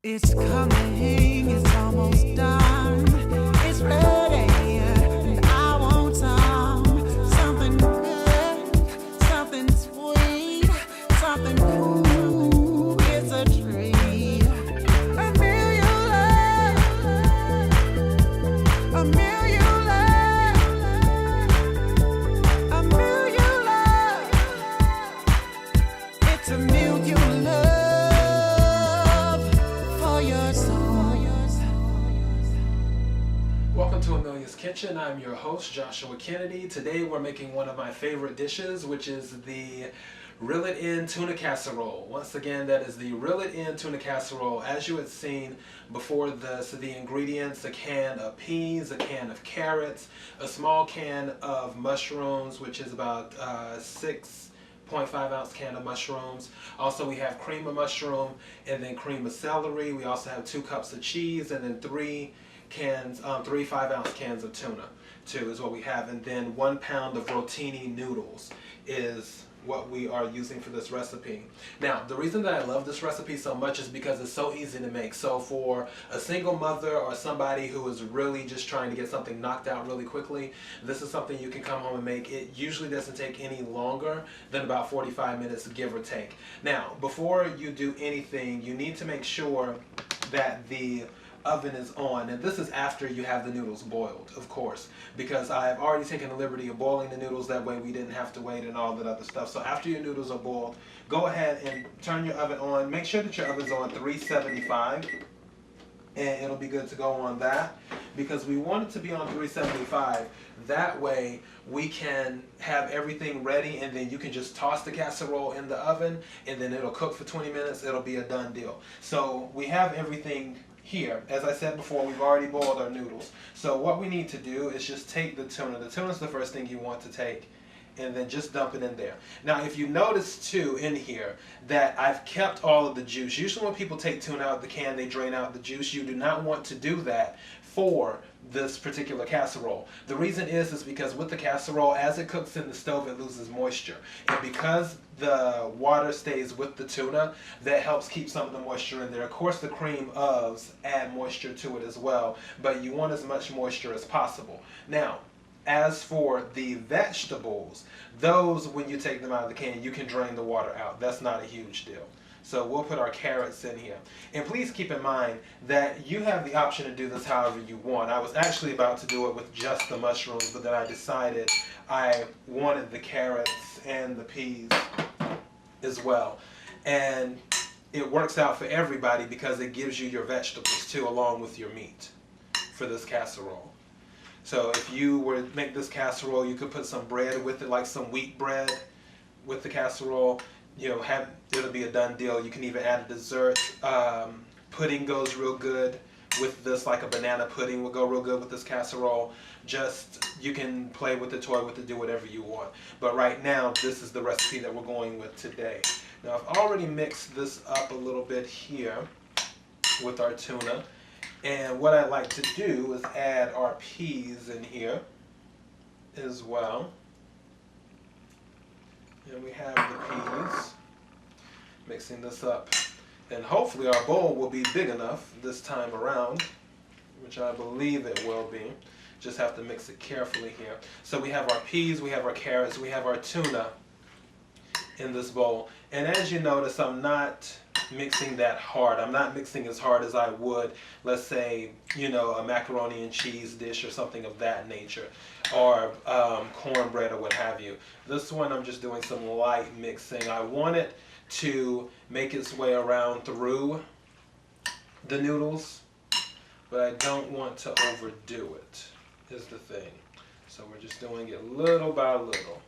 It's coming, it's almost done. It's ready, and I want something good, something sweet, something cool. It's a treat. Amelia love, Amelia love, Amelia love. It's Amelia love for your soul. Welcome to Amelia's Kitchen. I'm your host, Joshua Kennedy. Today we're making one of my favorite dishes, which is the Reel It In Tuna Casserole. Once again, that is the Reel It In Tuna Casserole. As you had seen before this, the ingredients: a can of peas, a can of carrots, a small can of mushrooms, which is about 6.5-ounce can of mushrooms. Also, we have cream of mushroom and then cream of celery. We also have 2 cups of cheese and then 3 5-ounce cans of tuna too is what we have, and then 1 pound of rotini noodles is what we are using for this recipe. Now, the reason that I love this recipe so much is because it's so easy to make. So for a single mother or somebody who is really just trying to get something knocked out really quickly, this is something you can come home and make. It usually doesn't take any longer than about 45 minutes, give or take. Now, before you do anything, you need to make sure that the oven is on, and this is after you have the noodles boiled, of course, because I've already taken the liberty of boiling the noodles. That way we didn't have to wait and all that other stuff. So after your noodles are boiled, go ahead and turn your oven on. Make sure that your oven's on 375, and it'll be good to go on that, because we want it to be on 375. That way we can have everything ready, and then you can just toss the casserole in the oven, and then it'll cook for 20 minutes. It'll be a done deal. So we have everything here. As I said before, we've already boiled our noodles. So what we need to do is just take the tuna. The tuna is the first thing you want to take, and then just dump it in there. Now, if you notice too in here that I've kept all of the juice. Usually when people take tuna out of the can, they drain out the juice. You do not want to do that for this particular casserole. The reason is because with the casserole, as it cooks in the stove, it loses moisture. And because the water stays with the tuna, that helps keep some of the moisture in there. Of course, the cream ofs add moisture to it as well, but you want as much moisture as possible. Now, as for the vegetables, those, when you take them out of the can, you can drain the water out. That's not a huge deal. So we'll put our carrots in here. And please keep in mind that you have the option to do this however you want. I was actually about to do it with just the mushrooms, but then I decided I wanted the carrots and the peas as well. And it works out for everybody because it gives you your vegetables too, along with your meat for this casserole. So if you were to make this casserole, you could put some bread with it, like some wheat bread with the casserole. You know, it'll be a done deal. You can even add a dessert. Pudding goes real good with this, like a banana pudding will go real good with this casserole. Just, you can play with it, toy with it, do whatever you want. But right now, this is the recipe that we're going with today. Now, I've already mixed this up a little bit here with our tuna. And what I like to do is add our peas in here as well. And we have the peas. Mixing this up. And hopefully our bowl will be big enough this time around, which I believe it will be. Just have to mix it carefully here. So we have our peas, we have our carrots, we have our tuna in this bowl. And as you notice, I'm not mixing that hard. I'm not mixing as hard as I would, let's say, you know, a macaroni and cheese dish or something of that nature, or cornbread or what have you. This one I'm just doing some light mixing. I want it to make its way around through the noodles, but I don't want to overdo it, is the thing. So we're just doing it little by little.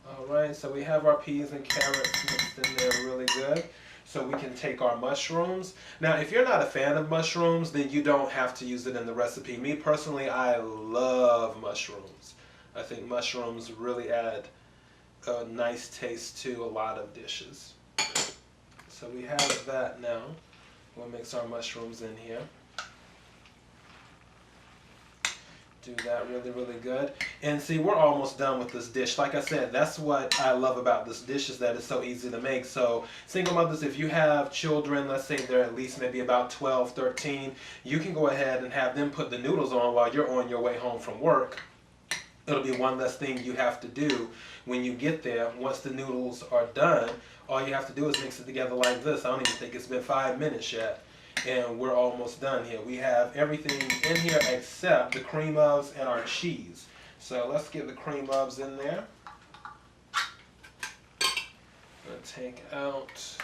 Alright, so we have our peas and carrots mixed in there really good. So we can take our mushrooms. Now, if you're not a fan of mushrooms, then you don't have to use it in the recipe. Me personally, I love mushrooms. I think mushrooms really add a nice taste to a lot of dishes. So we have that now. We'll mix our mushrooms in here. do that really, really good. And see, we're almost done with this dish. Like I said, that's what I love about this dish, is that it's so easy to make. So single mothers, if you have children, let's say they're at least maybe about 12, 13, you can go ahead and have them put the noodles on while you're on your way home from work. It'll be one less thing you have to do when you get there. Once the noodles are done, all you have to do is mix it together like this. I don't even think it's been 5 minutes yet. And we're almost done here. We have everything in here except the cream of and our cheese. So let's get the cream of in there. I'm going to take out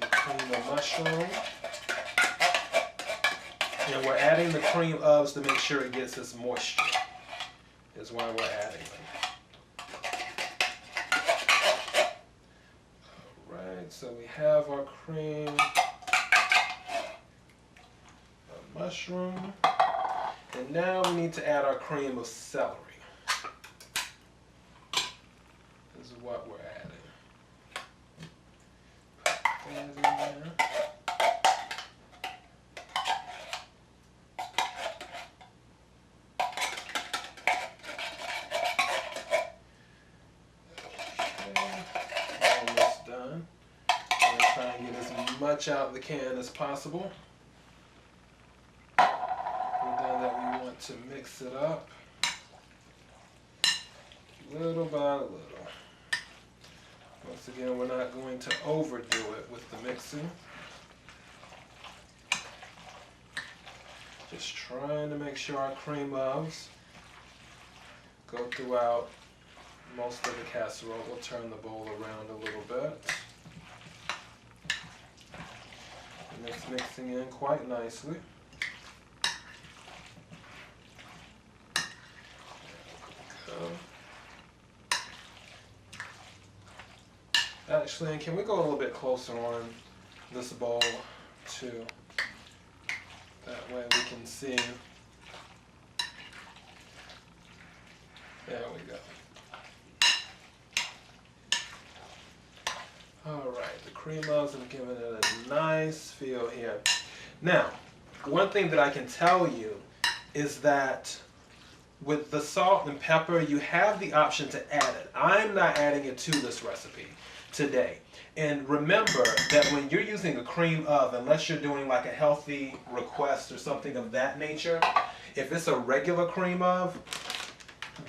the cream of mushroom. And we're adding the cream ofs to make sure it gets its moisture, is why we're adding them. Alright, so we have our cream of mushroom. And now we need to add our cream of celery. This is what we're adding. Put that in there. Much out of the can as possible. And then that we want to mix it up little by little. Once again, we're not going to overdo it with the mixing. Just trying to make sure our cream ofs go throughout most of the casserole. We'll turn the bowl around a little bit. And it's mixing in quite nicely. There we go. Actually, can we go a little bit closer on this bowl too? That way we can see. There we go. Alright, the cream ofs have given it a nice feel here. Now, one thing that I can tell you is that with the salt and pepper, you have the option to add it. I'm not adding it to this recipe today. And remember that when you're using a cream of, unless you're doing like a healthy request or something of that nature, if it's a regular cream of,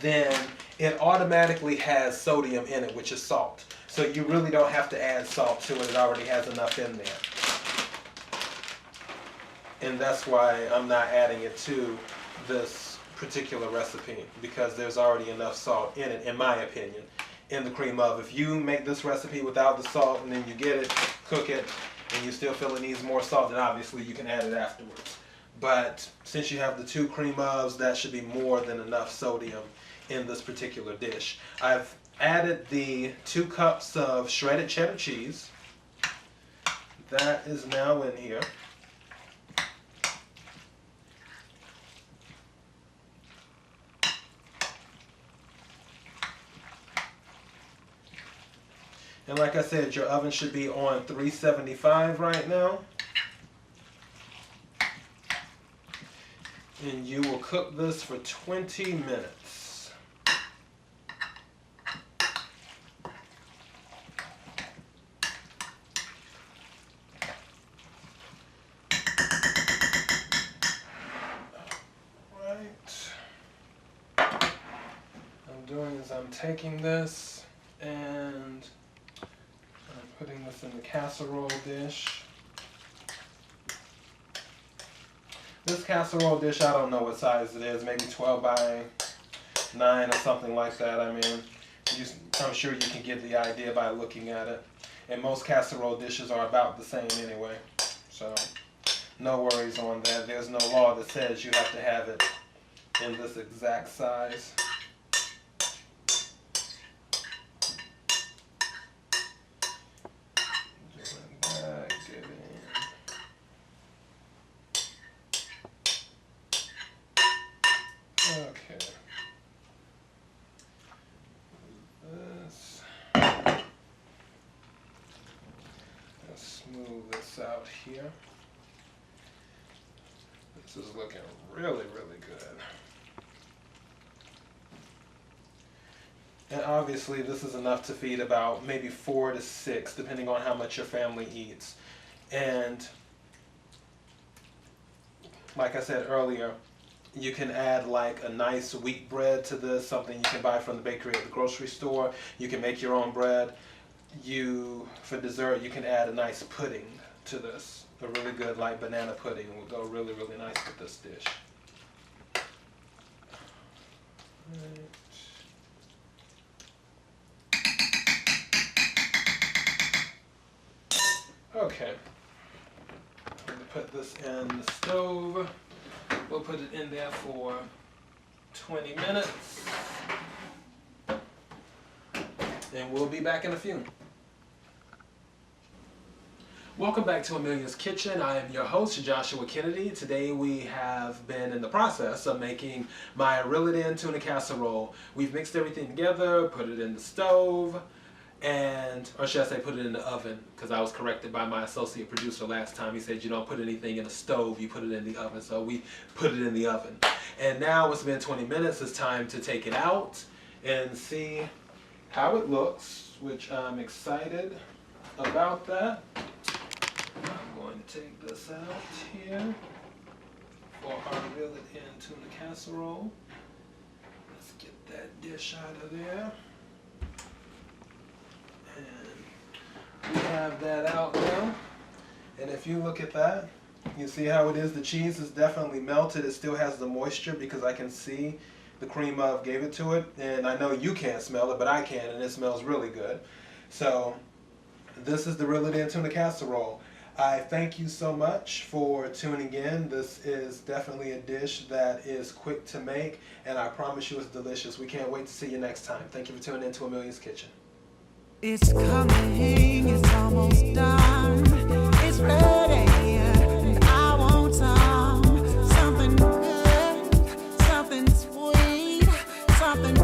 then it automatically has sodium in it, which is salt. So you really don't have to add salt to it. It already has enough in there. And that's why I'm not adding it to this particular recipe, because there's already enough salt in it, in my opinion, in the cream of. If you make this recipe without the salt and then you get it, cook it, and you still feel it needs more salt, then obviously you can add it afterwards. But since you have the 2 cream ofs, that should be more than enough sodium in this particular dish. I've added the 2 cups of shredded cheddar cheese. That is now in here. And like I said, your oven should be on 375 right now. And you will cook this for 20 minutes. Right. I'm doing is I'm taking this and I'm putting this in the casserole dish. This casserole dish, I don't know what size it is, maybe 12 by 9 or something like that. I mean, I'm sure you can get the idea by looking at it. And most casserole dishes are about the same anyway. So, no worries on that. There's no law that says you have to have it in this exact size. Okay. This. Let's smooth this out here. This is looking really, really good. And obviously this is enough to feed about maybe 4 to 6, depending on how much your family eats. And like I said earlier, you can add like a nice wheat bread to this, something you can buy from the bakery at the grocery store. You can make your own bread. For dessert, you can add a nice pudding to this. A really good like banana pudding will go really, really nice with this dish. Right. Okay, I'm going to put this in the stove. We'll put it in there for 20 minutes. And we'll be back in a few. Welcome back to Amelia's Kitchen. I am your host, Joshua Kennedy. Today we have been in the process of making my Amelia tuna casserole. We've mixed everything together, put it in the stove, or should I say put it in the oven, because I was corrected by my associate producer last time. He said you don't put anything in the stove, you put it in the oven. So we put it in the oven. And now it's been 20 minutes, it's time to take it out and see how it looks, which I'm excited about that. I'm going to take this out here for our Amelia tuna casserole. Let's get that dish out of there. And we have that out now. And if you look at that, you see how it is. The cheese is definitely melted. It still has the moisture because I can see the cream of gave it to it. And I know you can't smell it, but I can, and it smells really good. So this is the Amelia tuna casserole. I thank you so much for tuning in. This is definitely a dish that is quick to make, and I promise you it's delicious. We can't wait to see you next time. Thank you for tuning in to Amelia's Kitchen. It's coming, it's almost done. It's ready, and I want something good, something sweet, something